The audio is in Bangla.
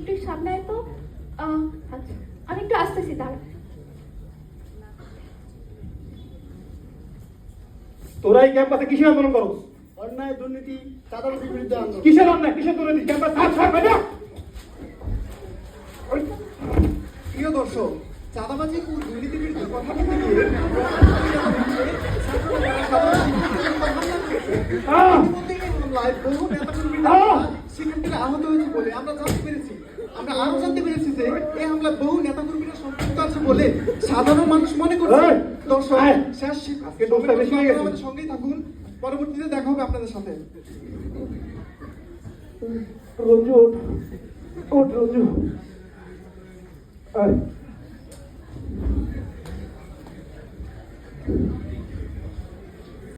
একটু সামনে আয় তো। আচ্ছা, আমি একটু আসতেছি, দাঁড়া। তোরা এই ক্যাম্পাসে কিসের আন্দোলন করো? অন্যায়, দুর্নীতি, চাঁদাবাজির বিরুদ্ধে আন্দোলন। কিসের অন্যায়, কিসের দুর্নীতি? ক্যাম্পাস থাক থাক না। প্রিয় দর্শক, চাঁদাবাজি ও দুর্নীতির বিরুদ্ধে কথা বলতে গিয়ে শিক্ষার্থীরা আহত হয়েছে বলে আমরা জানতে পেরেছি। আমরা আরো জানতে পেরেছি যে এই হামলায় বহু নেতাকর্মীরা সম্পৃক্ত আছে বলে সাধারণ মানুষ মনে করছে। দর্শক, শেষ আজকে দোষটা বেশি হয়ে গেছে। আমাদের সঙ্গেই থাকুন, পরবর্তীতে দেখা হবে আপনাদের সাথে। রঞ্জু ওঠ, রঞ্জু।